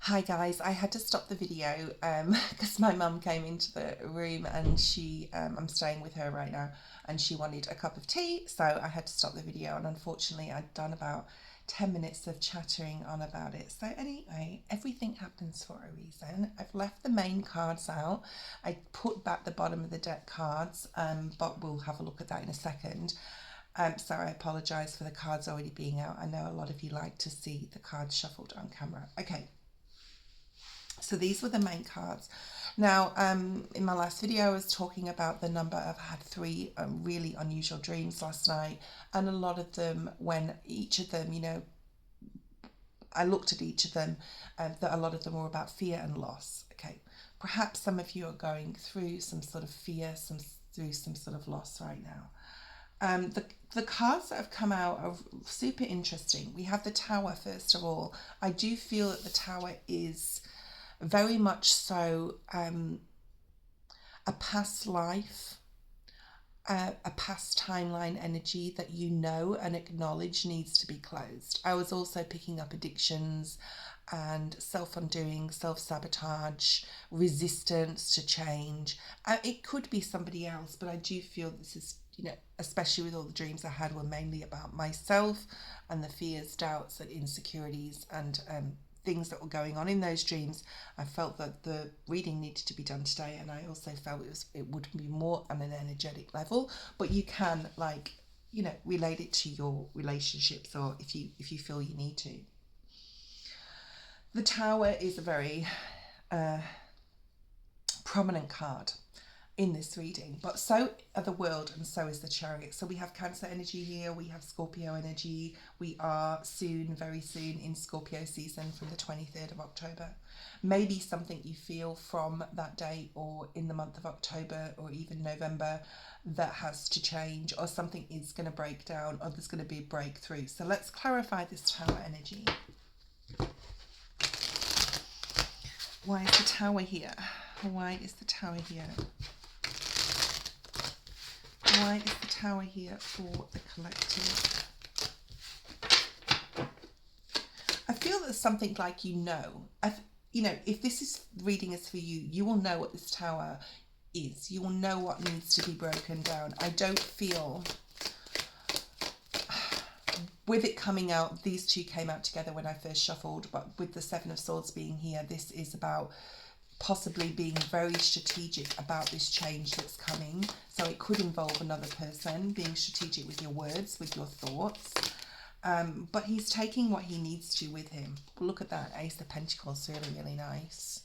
Hi guys, I had to stop the video because my mum came into the room and I'm staying with her right now and she wanted a cup of tea, so I had to stop the video, and unfortunately I'd done about 10 minutes of chattering on about it. So anyway, everything happens for a reason. I've left the main cards out. I put back the bottom of the deck cards, but we'll have a look at that in a second. So I apologise for the cards already being out. I know a lot of you like to see the cards shuffled on camera. Okay, so these were the main cards. Now, in my last video, I was talking about the number of, I had three really unusual dreams last night, and a lot of them, when each of them, I looked at each of them, that a lot of them were about fear and loss. Okay, perhaps some of you are going through some sort of fear, through some sort of loss right now. The cards that have come out are super interesting. We have the Tower first of all. I do feel that the Tower is very much so a past life, a past timeline energy that you know and acknowledge needs to be closed. I was also picking up addictions and self-undoing, self-sabotage, resistance to change. It could be somebody else, but I do feel this is, especially with all the dreams I had, were mainly about myself and the fears, doubts, and insecurities, and things that were going on in those dreams. I felt that the reading needed to be done today, and I also felt it would be more on an energetic level, but you can relate it to your relationships, or if you feel you need to. The Tower is a very prominent card in this reading, but so are the World and so is the Chariot. So we have Cancer energy here, we have Scorpio energy. We are soon, very soon, in Scorpio season from the 23rd of October. Maybe something you feel from that day or in the month of October or even November that has to change, or something is going to break down, or there's going to be a breakthrough. So let's clarify this Tower energy. Why is the Tower here? Why is the Tower here? Why is the Tower here for the collective? I feel that something like if this is reading is for you, you will know what this Tower is. You will know what needs to be broken down. I don't feel, with it coming out, these two came out together when I first shuffled, but with the Seven of Swords being here, this is about possibly being very strategic about this change that's coming. So it could involve another person, being strategic with your words, with your thoughts. But he's taking what he needs to with him. Look at that, Ace of Pentacles, really, really nice.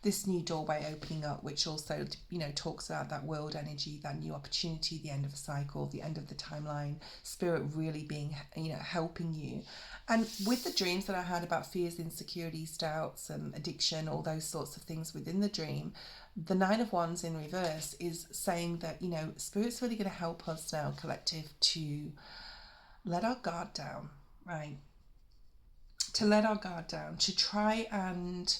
This new doorway opening up, which also, talks about that world energy, that new opportunity, the end of a cycle, the end of the timeline, spirit really being, helping you. And with the dreams that I had about fears, insecurities, doubts, and addiction, all those sorts of things within the dream, the Nine of Wands in reverse is saying that, spirit's really going to help us now, collective, to let our guard down, right? To let our guard down, to try and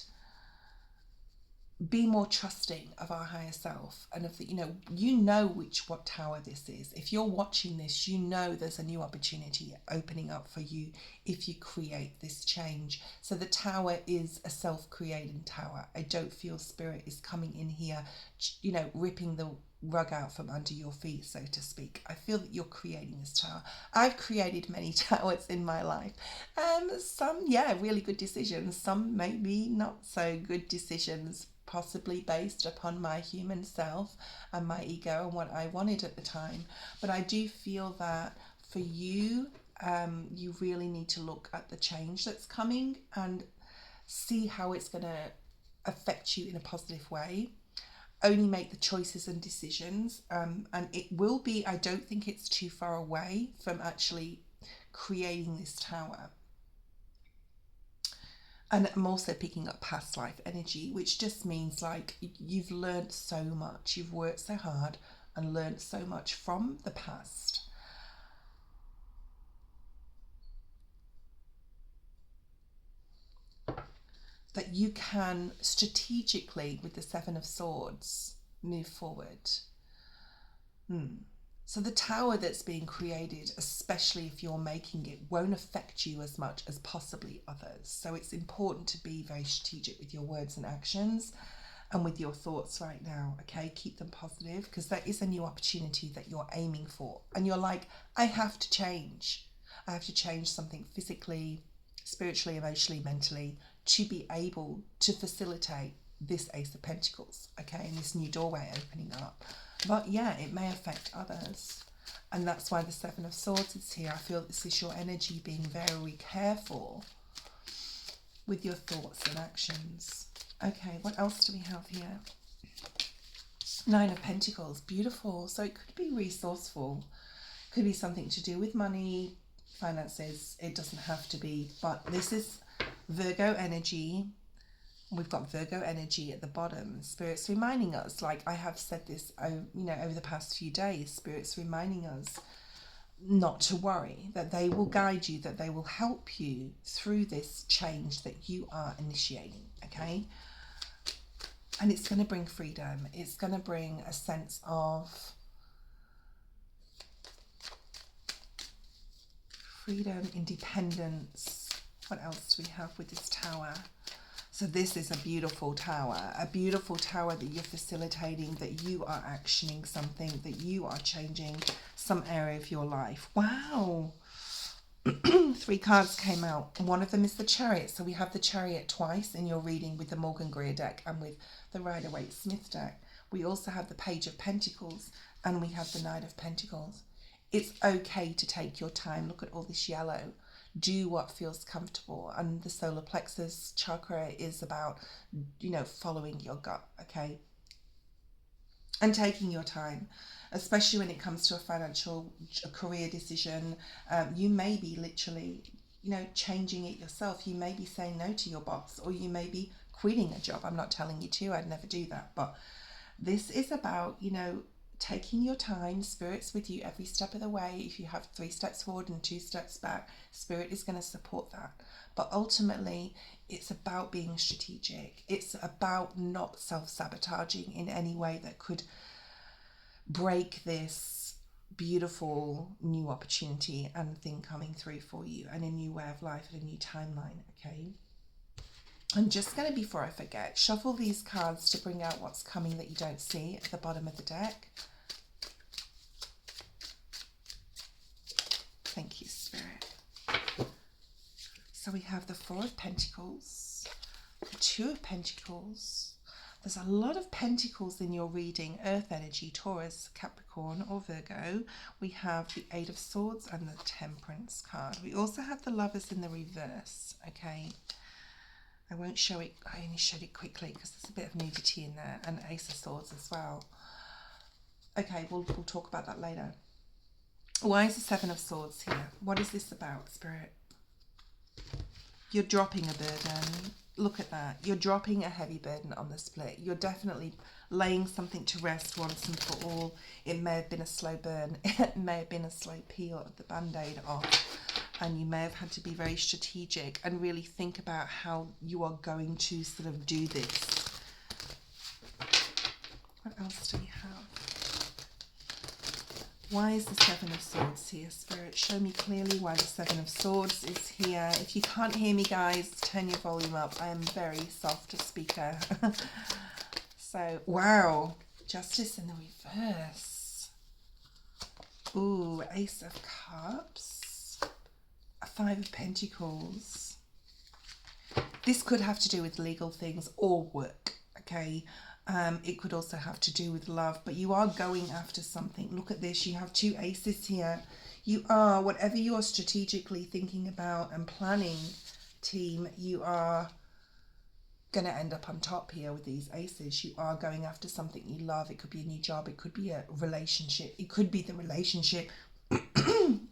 be more trusting of our higher self, and of the, what tower this is. If you're watching this, there's a new opportunity opening up for you if you create this change. So the Tower is a self-creating tower. I don't feel spirit is coming in here, ripping the rug out from under your feet, so to speak. I feel that you're creating this tower. I've created many towers in my life. Some, really good decisions. Some maybe not so good decisions, possibly based upon my human self and my ego and what I wanted at the time. But I do feel that for you, you really need to look at the change that's coming and see how it's going to affect you in a positive way. Only make the choices and decisions, and it will be, I don't think it's too far away from actually creating this tower. And I'm also picking up past life energy, which just means like you've learned so much, you've worked so hard and learned so much from the past. That you can strategically, with the Seven of Swords, move forward. So the tower that's being created, especially if you're making it, won't affect you as much as possibly others. So it's important to be very strategic with your words and actions and with your thoughts right now, okay? Keep them positive, because there is a new opportunity that you're aiming for. And you're like, I have to change. I have to change something physically, spiritually, emotionally, mentally, to be able to facilitate this Ace of Pentacles, okay? And this new doorway opening up. But yeah, it may affect others. And that's why the Seven of Swords is here. I feel this is your energy being very careful with your thoughts and actions. Okay, what else do we have here? Nine of Pentacles, beautiful. So it could be resourceful. Could be something to do with money, finances. It doesn't have to be, but this is Virgo energy. We've got Virgo energy at the bottom. Spirit's reminding us, like I have said this, over the past few days, Spirit's reminding us not to worry, that they will guide you, that they will help you through this change that you are initiating, okay? And it's going to bring freedom. It's going to bring a sense of freedom, independence. What else do we have with this tower? So this is a beautiful tower that you're facilitating, that you are actioning something, that you are changing some area of your life. Wow. 3 cards came out. One of them is the Chariot. So we have the Chariot twice in your reading with the Morgan Greer deck and with the Rider Waite Smith deck. We also have the Page of Pentacles and we have the Knight of Pentacles. It's okay to take your time. Look at all this yellow. Do what feels comfortable. And the solar plexus chakra is about, following your gut, okay? And taking your time, especially when it comes to a career decision. You may be literally, changing it yourself. You may be saying no to your boss, or you may be quitting a job. I'm not telling you to, I'd never do that. But this is about, taking your time. Spirit's with you every step of the way. If you have 3 steps forward and 2 steps back, Spirit is going to support that. But ultimately, it's about being strategic. It's about not self-sabotaging in any way that could break this beautiful new opportunity and thing coming through for you, and a new way of life and a new timeline, okay? I'm just going to, before I forget, shuffle these cards to bring out what's coming that you don't see at the bottom of the deck. Thank you, Spirit. So we have the 4 of Pentacles, the 2 of Pentacles. There's a lot of Pentacles in your reading. Earth energy, Taurus, Capricorn or Virgo. We have the 8 of Swords and the Temperance card. We also have the Lovers in the reverse, okay? I won't show it, I only showed it quickly because there's a bit of nudity in there, and Ace of Swords as well. Okay, we'll talk about that later. Why is the 7 of Swords here? What is this about, Spirit? You're dropping a burden. Look at that. You're dropping a heavy burden on the split. You're definitely laying something to rest once and for all. It may have been a slow burn. It may have been a slow peel of the Band-Aid off. And you may have had to be very strategic and really think about how you are going to sort of do this. What else do we have? Why is the 7 of Swords here, Spirit? Show me clearly why the 7 of Swords is here. If you can't hear me, guys, turn your volume up. I am very soft speaker. So, wow. Justice in the reverse. Ooh, Ace of Cups. 5 of Pentacles. This could have to do with legal things or work, okay? It could also have to do with love, but you are going after something. Look at this. You have 2 aces here. You are, whatever you're strategically thinking about and planning, team, you are going to end up on top here with these aces. You are going after something you love. It could be a new job. It could be a relationship. It could be the relationship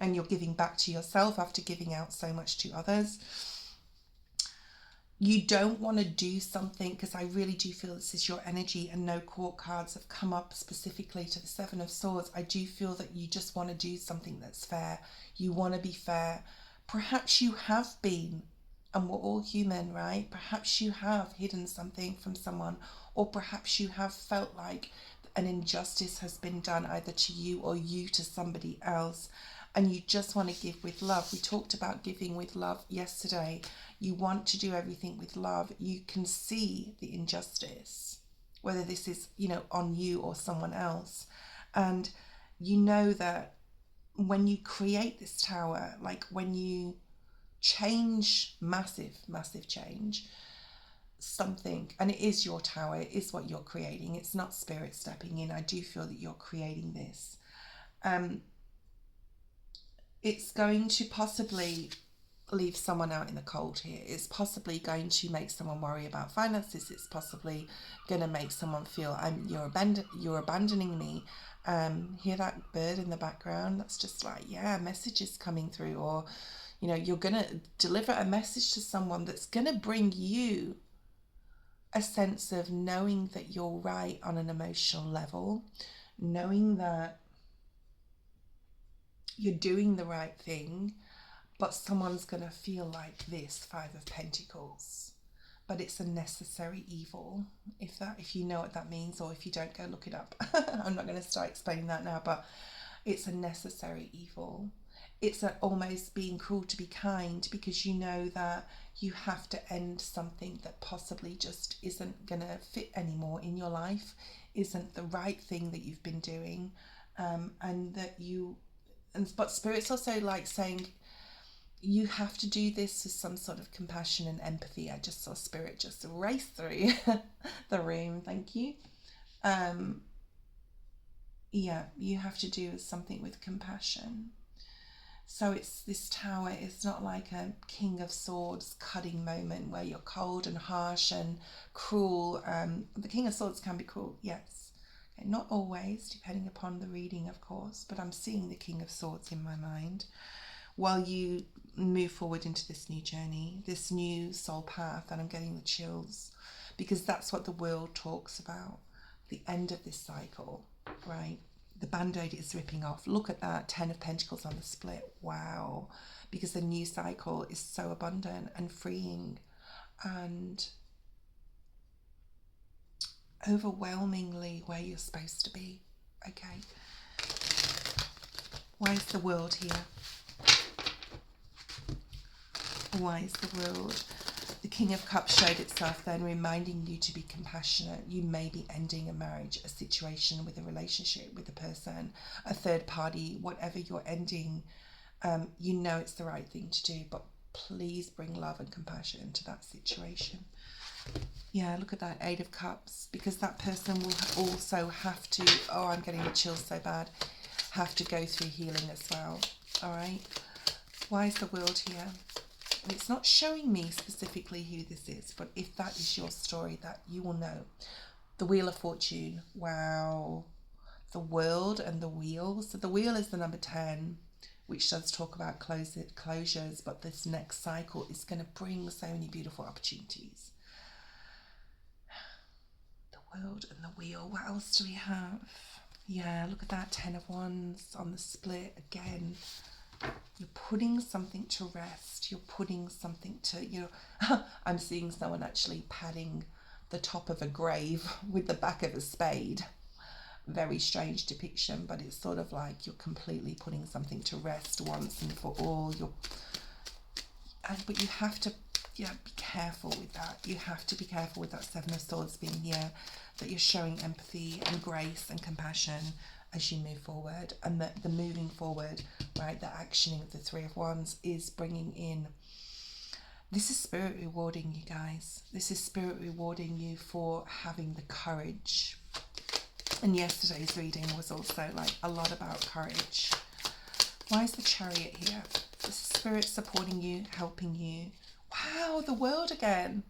and you're giving back to yourself after giving out so much to others. You don't want to do something, because I really do feel this is your energy, and no court cards have come up specifically to the 7 of Swords. I do feel that you just want to do something that's fair. You want to be fair. Perhaps you have been, and we're all human, right? Perhaps you have hidden something from someone, or perhaps you have felt like an injustice has been done either to you or you to somebody else, and you just want to give with love. We talked about giving with love yesterday. You want to do everything with love. You can see the injustice, whether this is, you know, on you or someone else. And you know that when you create this tower, like when you change, massive change, something, and it is your tower, it is what you're creating, it's not spirit stepping in. I do feel that you're creating this. It's going to possibly leave someone out in the cold here. It's possibly going to make someone worry about finances. It's possibly going to make someone feel you're abandoning me. Hear that bird in the background? That's just like, yeah, messages coming through. Or, you know, you're going to deliver a message to someone that's going to bring you a sense of knowing that you're right on an emotional level, knowing that you're doing the right thing, but someone's going to feel like this, Five of Pentacles. But it's a necessary evil, if you know what that means, or if you don't, go look it up. I'm not going to start explaining that now, but it's a necessary evil. It's almost being cruel to be kind, because you know that you have to end something that possibly just isn't going to fit anymore in your life, isn't the right thing that you've been doing, but Spirit's also like saying you have to do this with some sort of compassion and empathy. I just saw Spirit just race through the room. Thank you. Yeah, you have to do something with compassion. So it's this tower. It's not like a King of Swords cutting moment where you're cold and harsh and cruel. The King of Swords can be cruel, yes. Okay, not always, depending upon the reading, of course, but I'm seeing the King of Swords in my mind while you move forward into this new journey, this new soul path. And I'm getting the chills, because that's what the world talks about, the end of this cycle, right? The band-aid is ripping off. Look at that, 10 of Pentacles on the split. Wow. Because the new cycle is so abundant and freeing and overwhelmingly where you're supposed to be. Okay. Why is the World here? Why is the World? The King of Cups showed itself then, reminding you to be compassionate. You may be ending a marriage, a situation with a relationship with a person, a third party, whatever you're ending. You know it's the right thing to do, but please bring love and compassion into that situation. Yeah, look at that, 8 of Cups, because that person will also have to, oh, I'm getting the chills so bad, have to go through healing as well. All right. Why is the World here? It's not showing me specifically who this is, but if that is your story, that you will know. The Wheel of Fortune. Wow. The World and the Wheel. So the Wheel is the number 10, which does talk about closures, but this next cycle is going to bring so many beautiful opportunities. The World and the Wheel. What else do we have? Yeah, look at that, 10 of Wands on the split again. You're putting something to rest. You're putting something to, I'm seeing someone actually padding the top of a grave with the back of a spade. Very strange depiction, but it's sort of like you're completely putting something to rest once and for all. But you have to, be careful with that. You have to be careful with that 7 of Swords being here, that you're showing empathy and grace and compassion as you move forward, and the moving forward, right, the actioning of the 3 of Wands is bringing in, this is Spirit rewarding you guys. This is Spirit rewarding you for having the courage. And yesterday's reading was also like a lot about courage. Why is the Chariot here? This is Spirit supporting you, helping you. Wow, the World again.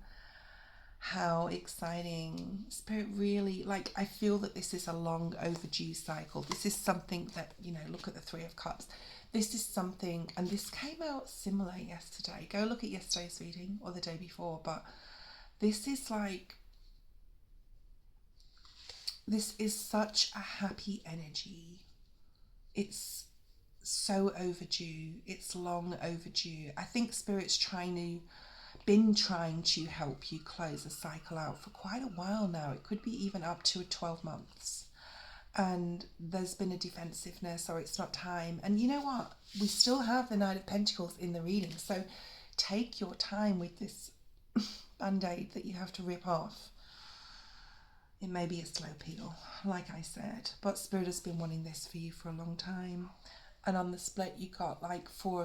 How exciting. Spirit really, like, I feel that this is a long overdue cycle. This is something that, look at the 3 of Cups. This is something, and this came out similar yesterday. Go look at yesterday's reading or the day before, but this is like, this is such a happy energy. It's so overdue. It's long overdue. I think Spirit's been trying to help you close a cycle out for quite a while now. It could be even up to 12 months. and there's been a defensiveness, or it's not time. And you know what? We still have the Nine of Pentacles in the reading. So take your time with this band-aid that you have to rip off. It may be a slow peel, like I said, but Spirit has been wanting this for you for a long time. And on the split, you got like 4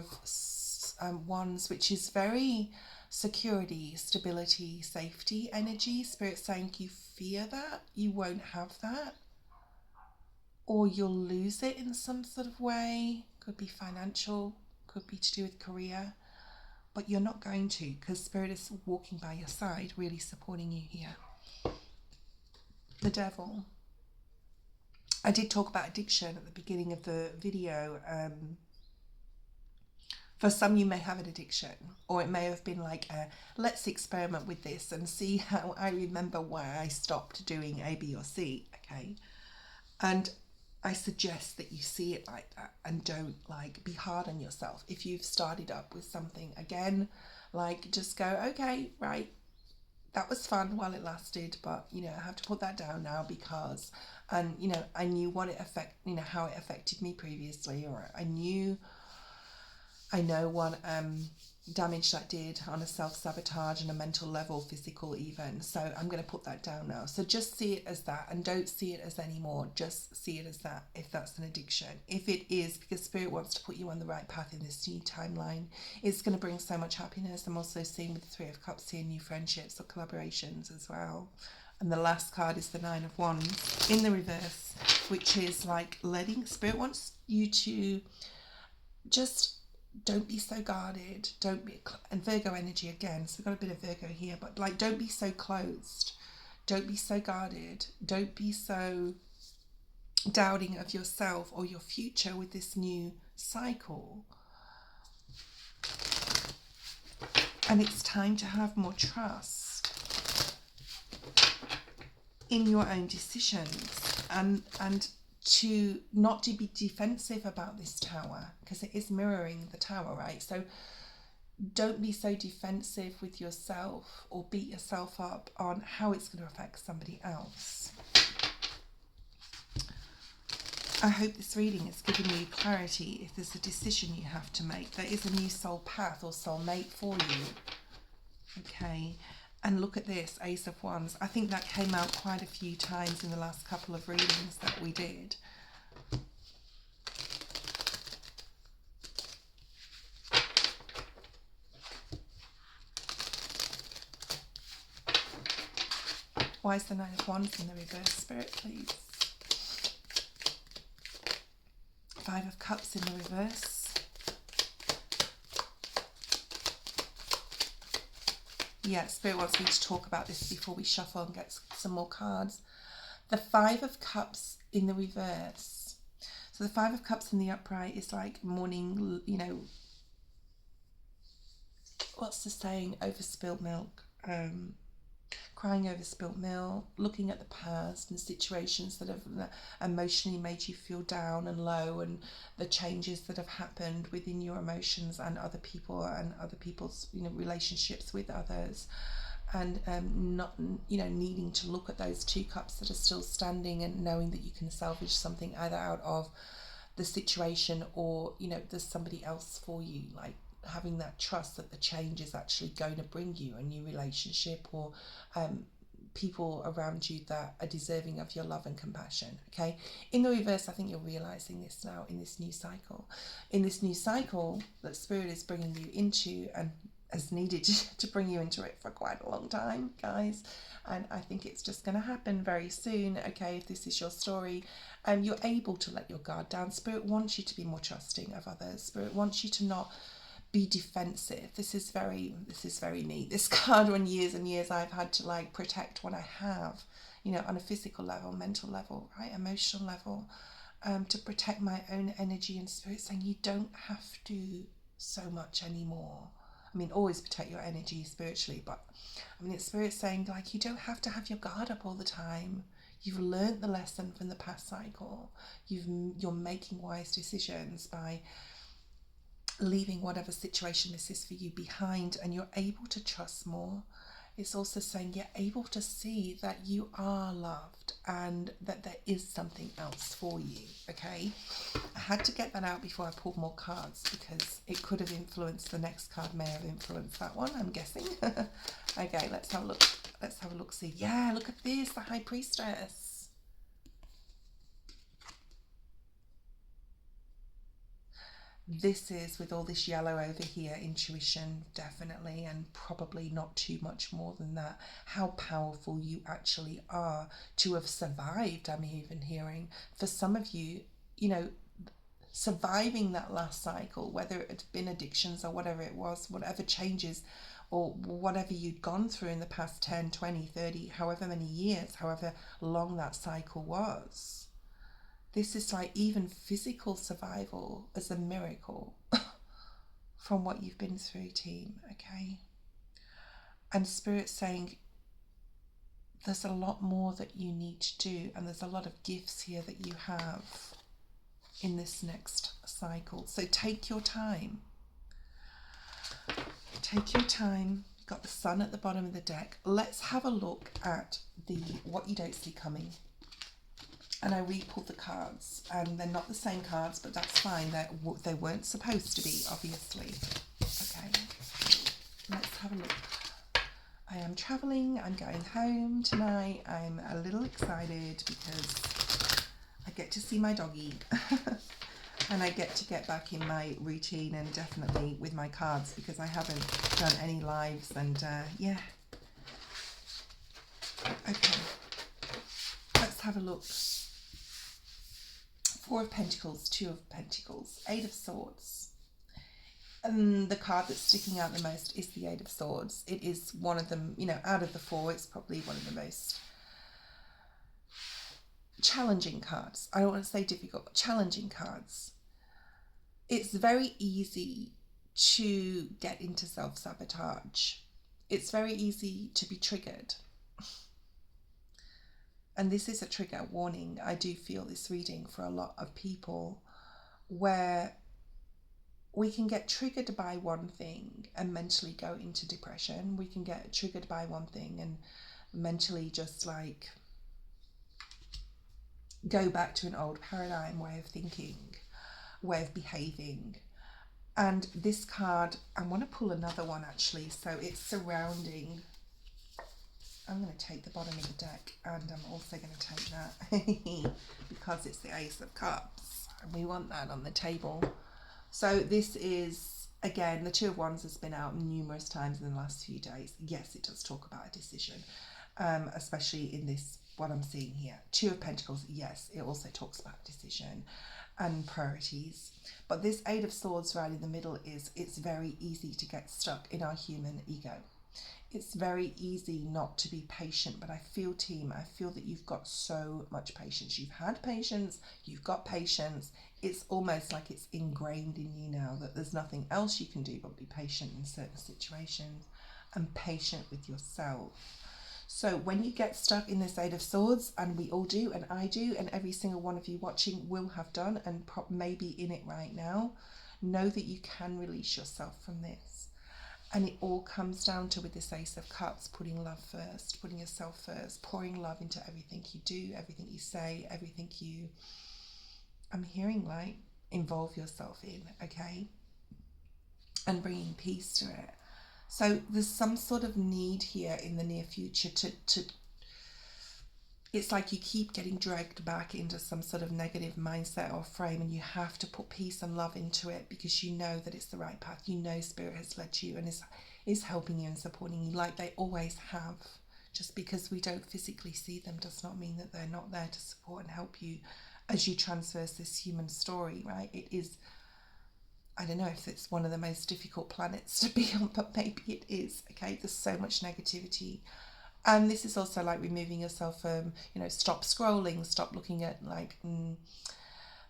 of Wands, which is very security, stability, safety energy. Spirit saying you fear that you won't have that, or you'll lose it in some sort of way. Could be financial, could be to do with career, but you're not going to, because Spirit is walking by your side, really supporting you here. The Devil. I did talk about addiction at the beginning of the video. For some, you may have an addiction, or it may have been like, let's experiment with this and see how I remember why I stopped doing A, B, or C, okay? And I suggest that you see it like that and don't like be hard on yourself. If you've started up with something again, like just go, okay, right, that was fun while it lasted, but you know, I have to put that down now because, and you know, I knew what it how it affected me previously, or I know what damage that did on a self-sabotage and a mental level, physical even. So I'm going to put that down now. So just see it as that, and don't see it as any more. Just see it as that if that's an addiction. If it is, because Spirit wants to put you on the right path in this new timeline, it's going to bring so much happiness. I'm also seeing with the 3 of Cups here, new friendships or collaborations as well. And the last card is the 9 of Wands in the reverse, which is like letting Spirit wants you to just don't be so guarded, don't be, and Virgo energy again, so we've got a bit of Virgo here, but like don't be so closed, don't be so guarded, don't be so doubting of yourself or your future with this new cycle. And it's time to have more trust in your own decisions, and to not to be defensive about this Tower, because it is mirroring the Tower, right? So don't be so defensive with yourself or beat yourself up on how it's going to affect somebody else. I hope this reading is giving you clarity if there's a decision you have to make. There is a new soul path or soul mate for you. Okay. And look at this, Ace of Wands. I think that came out quite a few times in the last couple of readings that we did. Why is the 9 of Wands in the reverse, Spirit, please? 5 of Cups in the reverse. Yeah, Spirit wants me to talk about this before we shuffle and get some more cards. The 5 of Cups in the reverse. So the 5 of Cups in the upright is like mourning, you know, what's the saying? Over spilt milk. Crying over spilt milk, looking at the past and situations that have emotionally made you feel down and low, and the changes that have happened within your emotions and other people and other people's, you know, relationships with others, and not, you know, needing to look at those 2 cups that are still standing and knowing that you can salvage something either out of the situation or, you know, there's somebody else for you, like having that trust that the change is actually going to bring you a new relationship or people around you that are deserving of your love and compassion. Okay, in the reverse, I think you're realizing this now in this new cycle. In this new cycle that Spirit is bringing you into, and has needed to bring you into it for quite a long time, guys. And I think it's just going to happen very soon. Okay, if this is your story, you're able to let your guard down. Spirit wants you to be more trusting of others. Spirit wants you to not be defensive. This is very me. This card, when years and years I've had to like protect what I have, you know, on a physical level, mental level, right, emotional level, to protect my own energy, and Spirit saying you don't have to so much anymore. I mean, always protect your energy spiritually, but I mean, it's Spirit saying like you don't have to have your guard up all the time. You've learned the lesson from the past cycle. You're making wise decisions by leaving whatever situation this is for you behind, and you're able to trust more. It's also saying you're able to see that you are loved and that there is something else for you, okay? I had to get that out before I pulled more cards because it could have influenced, the next card may have influenced that one, I'm guessing. Okay, let's have a look. Let's have a look, see. Yeah, look at this, the High Priestess. This is, with all this yellow over here, intuition, definitely, and probably not too much more than that. How powerful you actually are to have survived, I'm even hearing. For some of you, you know, surviving that last cycle, whether it had been addictions or whatever it was, whatever changes or whatever you'd gone through in the past 10, 20, 30, however many years, however long that cycle was. This is like even physical survival as a miracle from what you've been through, team, okay? And Spirit's saying there's a lot more that you need to do, and there's a lot of gifts here that you have in this next cycle. So take your time. Take your time. You've got the Sun at the bottom of the deck. Let's have a look at the What You Don't See Coming. And I re-pulled the cards, and they're not the same cards, but that's fine. They weren't supposed to be, obviously. Okay, let's have a look. I am travelling. I'm going home tonight. I'm a little excited because I get to see my doggy. And I get to get back in my routine, and definitely with my cards, because I haven't done any lives, and yeah. Okay, let's have a look. Four of Pentacles, Two of Pentacles, Eight of Swords. And the card that's sticking out the most is the Eight of Swords. It is one of them, you know, out of the four, it's probably one of the most challenging cards. I don't want to say difficult, but challenging cards. It's very easy to get into self-sabotage. It's very easy to be triggered. And this is a trigger warning. I do feel this reading for a lot of people, where we can get triggered by one thing and mentally go into depression. We can get triggered by one thing and mentally just like go back to an old paradigm way of thinking, way of behaving. And this card, I want to pull another one actually. So it's surrounding. I'm going to take the bottom of the deck, and I'm also going to take that because it's the Ace of Cups and we want that on the table. So this is, again, the Two of Wands has been out numerous times in the last few days. Yes, it does talk about a decision, especially in this, what I'm seeing here. Two of Pentacles, yes, it also talks about decision and priorities. But this Eight of Swords right in the middle is, it's very easy to get stuck in our human ego. It's very easy not to be patient, but I feel, team, I feel that you've got so much patience. You've had patience, you've got patience. It's almost like it's ingrained in you now that there's nothing else you can do but be patient in certain situations and patient with yourself. So when you get stuck in this Eight of Swords, and we all do, and I do, and every single one of you watching will have done, and maybe in it right now, know that you can release yourself from this. And it all comes down to, with this Ace of Cups, putting love first, putting yourself first, pouring love into everything you do, everything you say, everything you, I'm hearing like, involve yourself in, okay? And bringing peace to it. So there's some sort of need here in the near future to it's like you keep getting dragged back into some sort of negative mindset or frame, and you have to put peace and love into it because you know that it's the right path. You know Spirit has led you and is helping you and supporting you like they always have. Just because we don't physically see them does not mean that they're not there to support and help you as you transverse this human story, right? It is, I don't know if it's one of the most difficult planets to be on, but maybe it is, okay? There's so much negativity. And this is also like removing yourself from, you know, stop scrolling, stop looking at like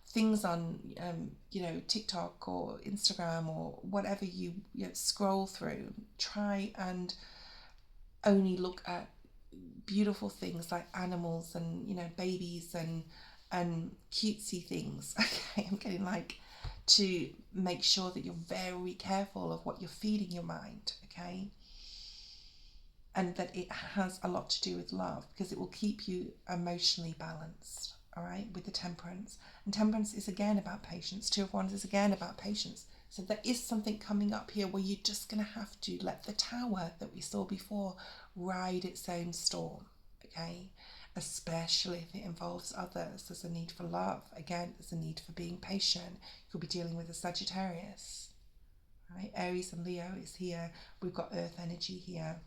things on, you know, TikTok or Instagram or whatever you scroll through. Try and only look at beautiful things like animals and, you know, babies and cutesy things. Okay, I'm getting like to make sure that you're very careful of what you're feeding your mind, okay? and that it has a lot to do with love, because it will keep you emotionally balanced, all right, with the temperance. And temperance is again about patience. Two of Wands is again about patience. So there is something coming up here where you're just going to have to let the Tower that we saw before ride its own storm, okay? Especially if it involves others. There's a need for love. Again, there's a need for being patient. You'll be dealing with a Sagittarius, right? Aries and Leo is here. We've got Earth energy here.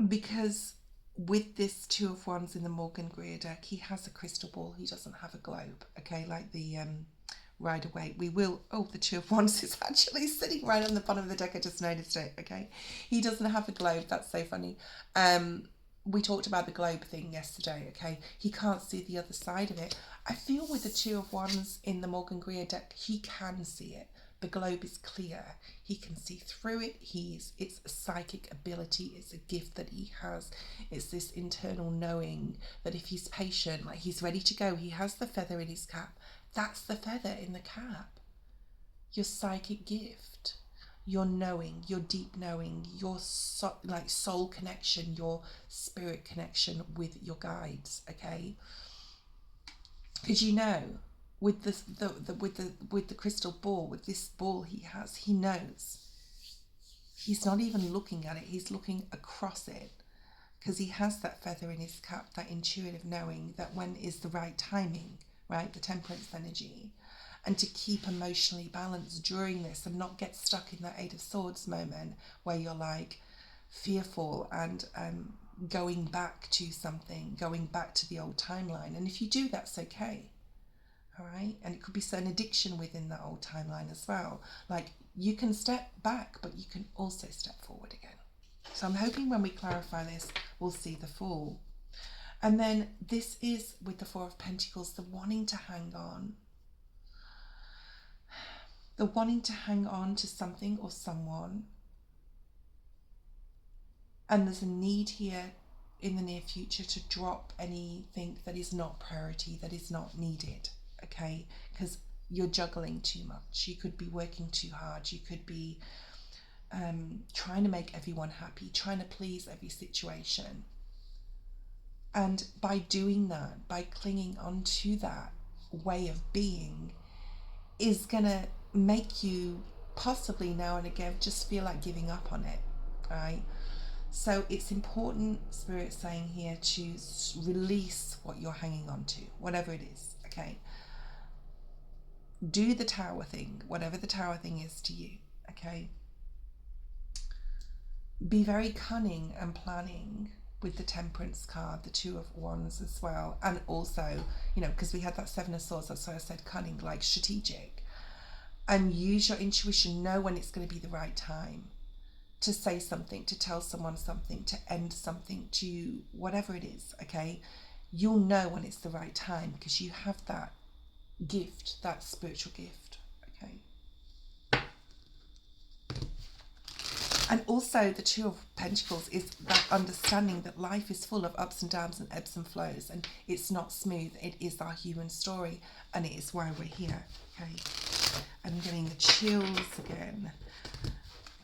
Because with this Two of Wands in the Morgan Greer deck, he has a crystal ball. He doesn't have a globe, okay, like the Rider-Waite. We will, oh, the Two of Wands is actually sitting right on the bottom of the deck. I just noticed it, okay. He doesn't have a globe. That's so funny. We talked about the globe thing yesterday, okay. He can't see the other side of it. I feel with the Two of Wands in the Morgan Greer deck, he can see it. The globe is clear. He can see through it. It's a psychic ability. It's a gift that he has. It's this internal knowing that if he's patient, like he's ready to go, he has the feather in his cap. That's the feather in the cap. Your psychic gift, your knowing, your deep knowing, your soul connection, your spirit connection with your guides, okay? Because you know, with the crystal ball, with this ball he has, he knows. He's not even looking at it, he's looking across it, because he has that feather in his cap, that intuitive knowing that when is the right timing, right? The temperance energy. And to keep emotionally balanced during this and not get stuck in that Eight of Swords moment where you're like fearful and going back to something, going back to the old timeline. And if you do, that's okay. All right, and it could be certain addiction within that old timeline as well. Like you can step back, but you can also step forward again. So I'm hoping when we clarify this, we'll see the Fool. And then this is with the Four of Pentacles, the wanting to hang on. The wanting to hang on to something or someone. And there's a need here in the near future to drop anything that is not priority, that is not needed. Okay, because you're juggling too much. You could be working too hard. You could be trying to make everyone happy, trying to please every situation. And by doing that, by clinging on to that way of being, is going to make you possibly now and again just feel like giving up on it, right? So it's important, Spirit saying here, to release what you're hanging on to, whatever it is, okay? Do the Tower thing, whatever the Tower thing is to you, okay? Be very cunning and planning with the Temperance card, the Two of Wands as well. And also, you know, because we had that Seven of Swords, that's why I said cunning, like strategic. And use your intuition, know when it's going to be the right time to say something, to tell someone something, to end something, to whatever it is, okay? You'll know when it's the right time because you have that gift, that spiritual gift, okay? And also the Two of Pentacles is that understanding that life is full of ups and downs and ebbs and flows, and it's not smooth. It is our human story, and it is why we're here, okay? I'm getting the chills again.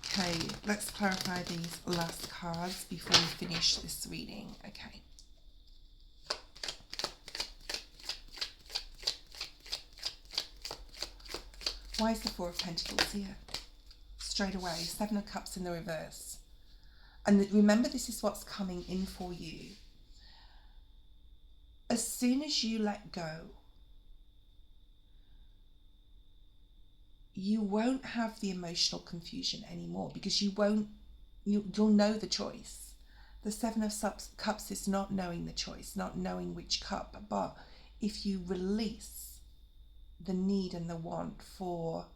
Okay, let's clarify these last cards before we finish this reading, okay? Why is the Four of Pentacles here? Straight away, Seven of Cups in the reverse. And remember, this is what's coming in for you. As soon as you let go, you won't have the emotional confusion anymore because you'll know the choice. The Seven of Cups is not knowing the choice, not knowing which cup, but if you release the need and the want for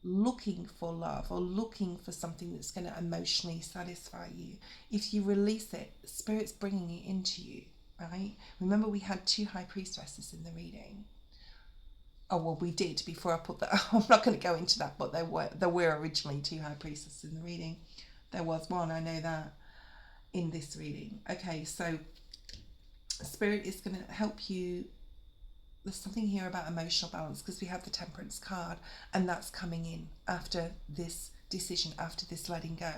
looking for love or looking for something that's going to emotionally satisfy you, if you release it, Spirit's bringing it into you, right? Remember, we had two High Priestesses in the reading. Oh, well, we did before I put that. I'm not going to go into that, but there were originally two High Priestesses in the reading. There was one, I know that, in this reading. Okay, so Spirit is going to help you. There's something here about emotional balance because we have the Temperance card, and that's coming in after this decision after this letting go.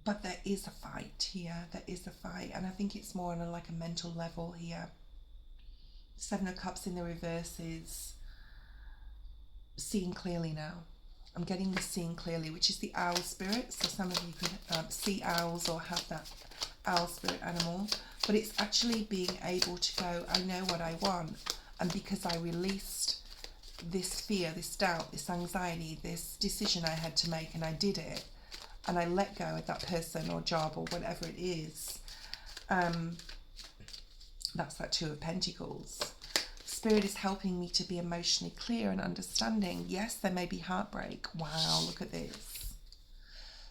But there is a fight here. There is a fight. And I think it's more on a, like a mental level here. Seven of Cups in the reverse is seeing clearly now. I'm getting the seeing clearly, which is the owl spirit. So some of you could see owls or have that owl spirit animal. But it's actually being able to go, I know what I want. And because I released this fear, this doubt, this anxiety, this decision I had to make, and I did it, and I let go of that person or job or whatever it is, that's that Two of Pentacles. Spirit is helping me to be emotionally clear and understanding. Yes, there may be heartbreak. Wow, look at this.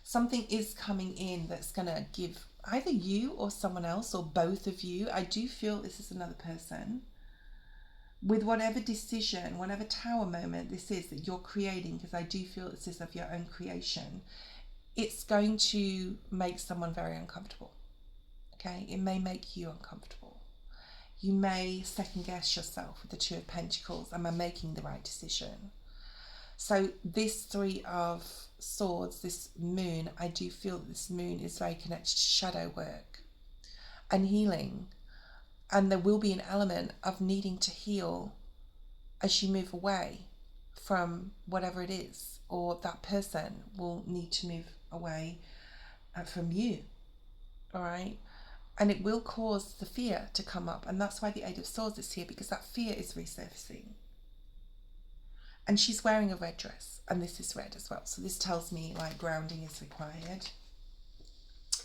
Something is coming in that's going to give either you or someone else or both of you. I do feel this is another person. With whatever decision, whatever tower moment this is that you're creating, because I do feel this is of your own creation, it's going to make someone very uncomfortable. Okay, it may make you uncomfortable. You may second guess yourself with the Two of Pentacles. Am I making the right decision? So this Three of Swords, this moon, I do feel that this moon is very connected to shadow work and healing. And there will be an element of needing to heal as you move away from whatever it is, or that person will need to move away from you. All right. And it will cause the fear to come up. And that's why the Eight of Swords is here, because that fear is resurfacing. And she's wearing a red dress, and this is red as well. So this tells me like grounding is required.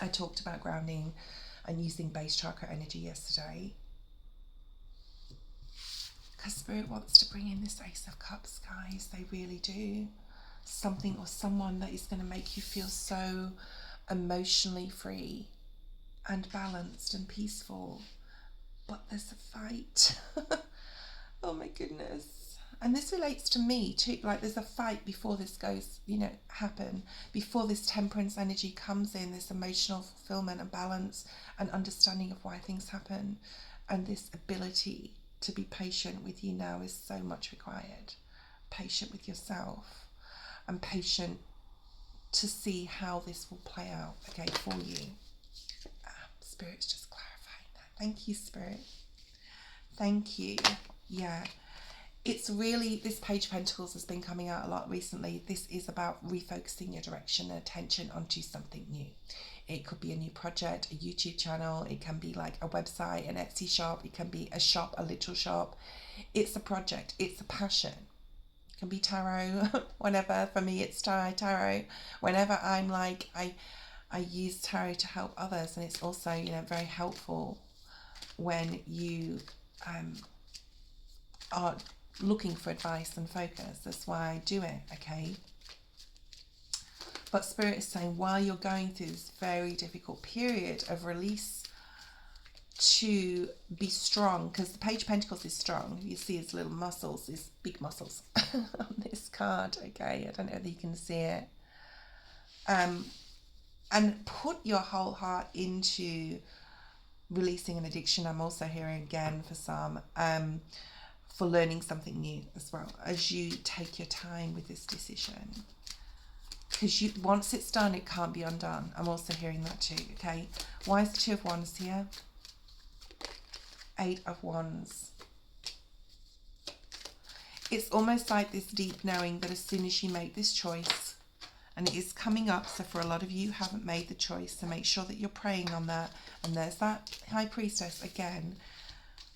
I talked about grounding and using base chakra energy yesterday. Because Spirit wants to bring in this Ace of Cups, guys. They really do. Something or someone that is going to make you feel so emotionally free and balanced and peaceful. But there's a fight. Oh my goodness. And this relates to me too. Like there's a fight before this goes, happen. Before this Temperance energy comes in, this emotional fulfillment and balance and understanding of why things happen. And this ability to be patient with you now is so much required. Patient with yourself and patient to see how this will play out, okay, for you. Spirit's just clarifying that. Thank you, Spirit. Thank you. Yeah. It's really, this Page of Pentacles has been coming out a lot recently. This is about refocusing your direction and attention onto something new. It could be a new project, a YouTube channel. It can be like a website, an Etsy shop. It can be a shop, a little shop. It's a project. It's a passion. It can be tarot, whenever. For me, it's tarot. Whenever I'm like, I use tarot to help others, and it's also, very helpful when you are looking for advice and focus. That's why I do it, okay? But Spirit is saying, while you're going through this very difficult period of release, to be strong, because the Page of Pentacles is strong. You see his little muscles, his big muscles on this card, okay? I don't know if you can see it. And put your whole heart into releasing an addiction. I'm also hearing again for some, for learning something new as well, as you take your time with this decision. Because once it's done, it can't be undone. I'm also hearing that too, okay? Why is the Two of Wands here? Eight of Wands. It's almost like this deep knowing that as soon as you make this choice, and it is coming up, so for a lot of you who haven't made the choice, so make sure that you're praying on that. And there's that High Priestess again.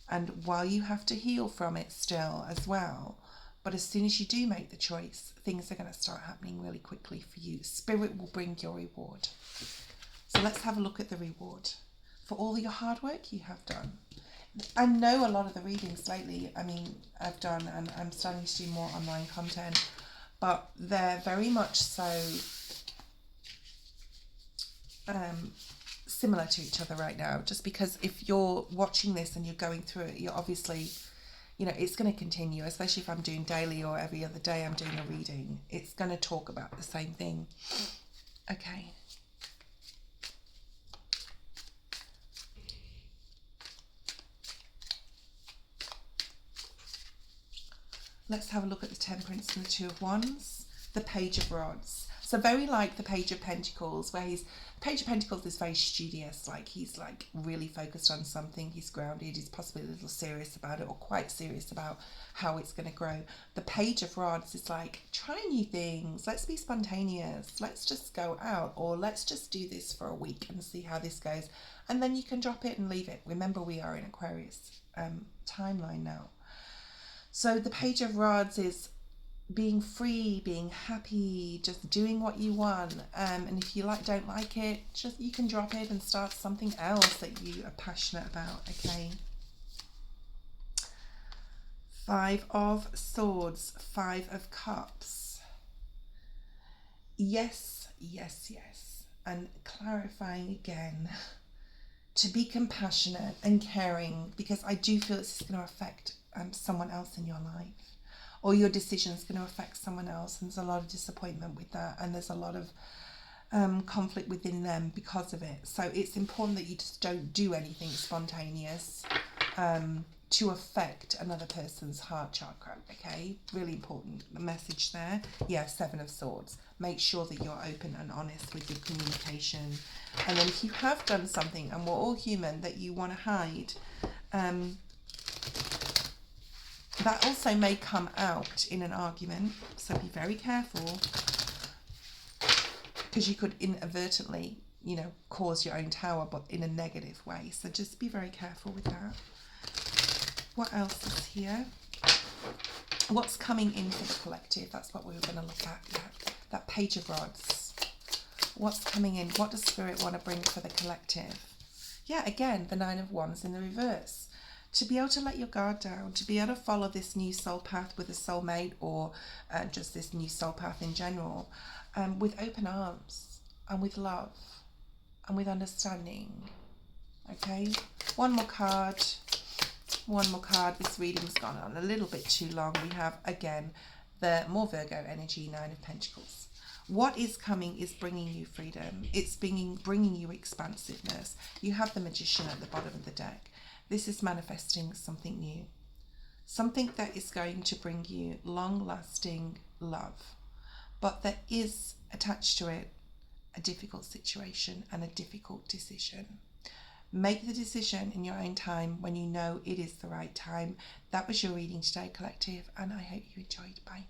And while you have to heal from it still as well, but as soon as you do make the choice, things are going to start happening really quickly for you. Spirit will bring your reward. So let's have a look at the reward for all your hard work you have done. I know a lot of the readings lately, I've done, and I'm starting to do more online content, but they're very much so similar to each other right now, just because if you're watching this and you're going through it, you're obviously, it's going to continue, especially if I'm doing daily or every other day I'm doing a reading. It's going to talk about the same thing. Okay. Let's have a look at the Temperance and the Two of Wands. the Page of Rods. So very like the Page of Pentacles, where Page of Pentacles is very studious, like he's like really focused on something, he's grounded, he's possibly a little serious about it, or quite serious about how it's going to grow. The Page of Rods is like, try new things, let's be spontaneous, let's just go out, or let's just do this for a week and see how this goes, and then you can drop it and leave it. Remember, we are in Aquarius timeline now. So the Page of Rods is being free, being happy, just doing what you want, and if you don't like it, just you can drop it and start something else that you are passionate about. Okay. 5 of Swords, 5 of Cups. Yes, yes, yes. And clarifying again, to be compassionate and caring, because I do feel this is going to affect someone else in your life, or your decision is going to affect someone else, and there's a lot of disappointment with that, and there's a lot of conflict within them because of it. So it's important that you just don't do anything spontaneous to affect another person's heart chakra. Okay, really important, the message there. Yeah, 7 of Swords. Make sure that you're open and honest with your communication, and then if you have done something, and we're all human, that you want to hide, that also may come out in an argument, so be very careful, because you could inadvertently, you know, cause your own tower, but in a negative way. So just be very careful with that. What else is here? What's coming in for the collective? That's what we were going to look at. Yeah, that Page of Rods. What's coming in? What does Spirit want to bring for the collective? Yeah, again, the 9 of Wands in the reverse. To be able to let your guard down, to be able to follow this new soul path with a soulmate, or just this new soul path in general, with open arms and with love and with understanding. Okay, one more card. This reading's gone on a little bit too long. We have, again, the more Virgo energy, 9 of Pentacles. What is coming is bringing you freedom. It's bringing you expansiveness. You have the Magician at the bottom of the deck. This is manifesting something new, something that is going to bring you long-lasting love, but there is attached to it a difficult situation and a difficult decision. Make the decision in your own time when you know it is the right time. That was your reading today, collective, and I hope you enjoyed. Bye.